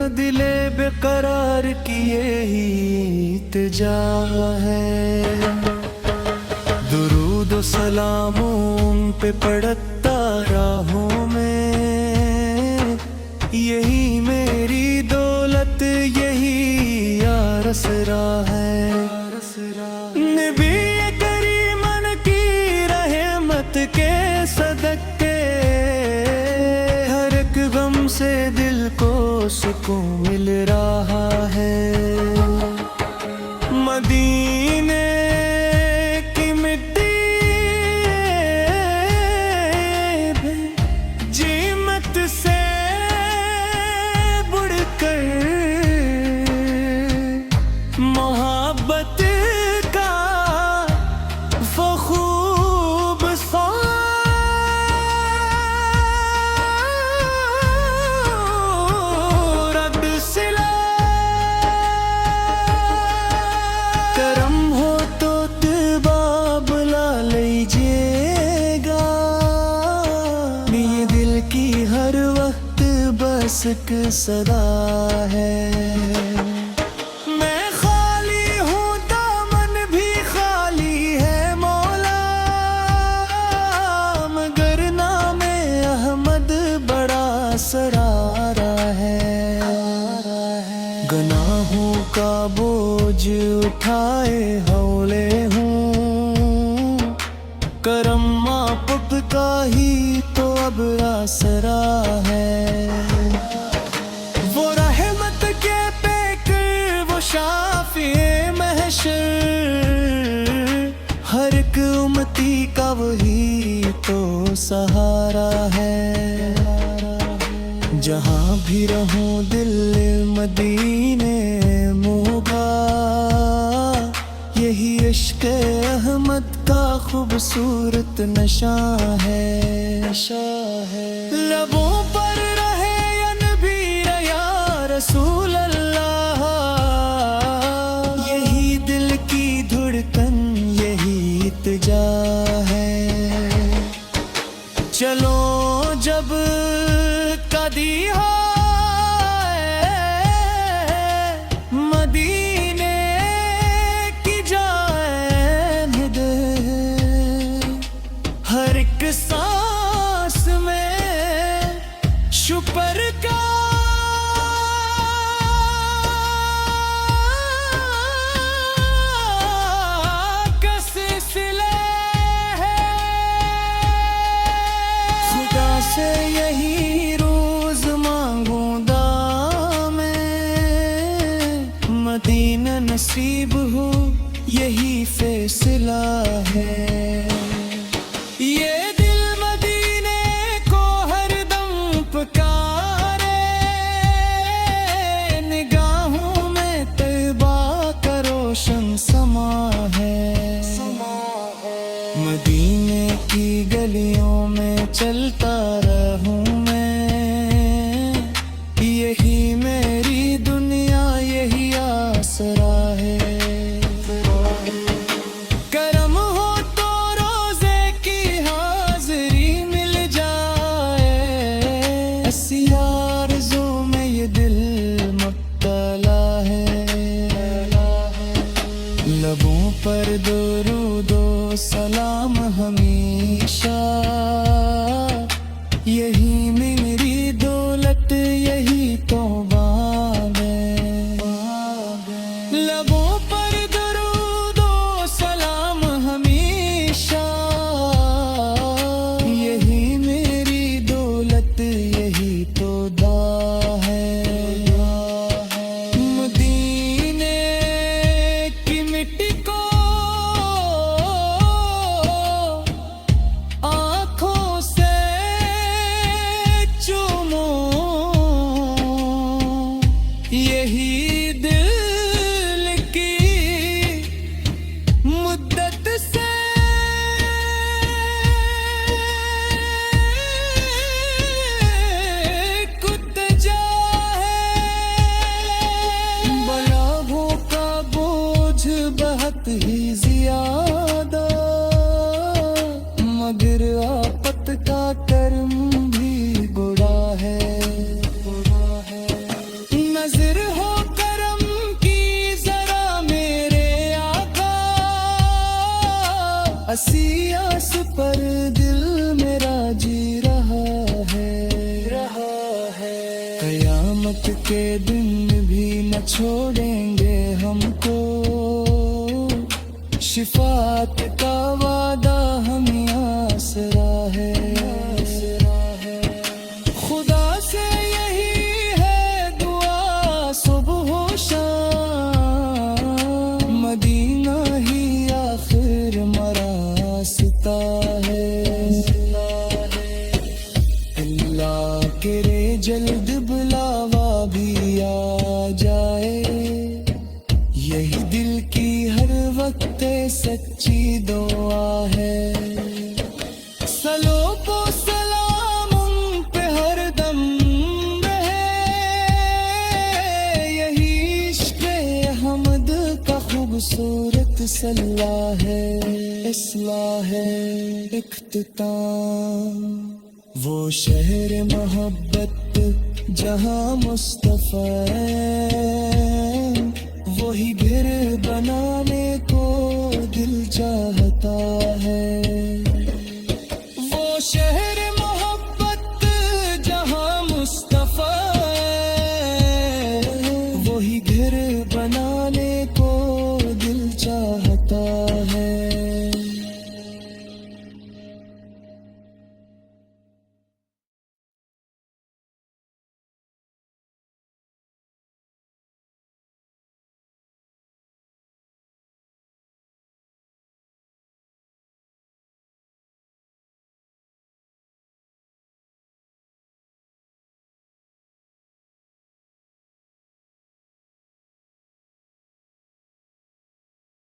दिले बेकरार की यही इल्तिजा है। दुरूद व सलामों पे पड़ता राहों में, यही मेरी दौलत यही आसरा है। नबी करीमन की रहमत के सदके हर एक गम से दिल को सुकून मिल रहा है। मदीने की मिट्टी जीमत से बढ़कर मोहब्बत का वो खूब करम हो तो तबाब ला लीजिएगा। ये दिल की हर वक्त बस एक सदा है। मैं खाली हूँ दामन भी खाली है मौला, मगर नामे अहमद बड़ा सरारा है। गुनाहों का बोझ उठाए हौले हूँ, करम मापुक का ही तो अब आसरा है। वो रहमत के पेकर वो शाफिए महशर, हर एक उम्मती का वही तो सहारा है। जहाँ भी रहूं दिल मदीने मोगा, यही इश्क़ अहमद का खूबसूरत नशा है। लबों पर रहे या नबी या रसूल अल्लाह, यही दिल की धड़कन यही इल्तिजा है। चलो जब कदी हो मदीने की जाए दे, हर एक सांस में शुक्र का सिलसिले है। खुदा से यही रोज मांगूंगा मैं, मदीना नसीब हो यही फैसला है। ये दिल मदीने को हरदम पुकारे, निगाहों में तैबा का रोशन समा है। मदीने की गलियों में चलता रहूं मैं, यही मेरी दुनिया यही आसरा है। करम हो तो रोजे की हाजिरी मिल जाए, ऐसी आरज़ू में ये दिल मुब्तला है। लबों पर दुरूदो सलाम हमेशा, यही मेरी दौलत यही तौबा है। लबों पर दुरूदो सलाम हमेशा, यही मेरी दौलत यही तो दुआ है। मदीने की मिट्टी को आँखों से चूमो, यही दिल की मुद्दत से कुतजा है। बलागों का बोझ बहुत ही ज्यादा, मगर आफत का कर्म भी बुरा है। असी आस पर दिल मेरा जी रहा है कयामत के दिन भी न छोड़ेंगे हमको शिफात का वादा हमें आसरा है खुदा से यही है दुआ सुबह हो शाम मदीना ही आखिर मरासता है अल्लाह करे जल्द बुलावा भी आ जाए यही दिल की हर वक्त सच्ची दुआ है सलो को सलाम उन पे हर दम रहे यही इश्क़ हमद का खूबसूरत सल्ला है इस्लाह है इख्तिताम वो शहर मोहब्बत जहाँ मुस्तफ़ा वही घर बनाने को दिल चाहता है।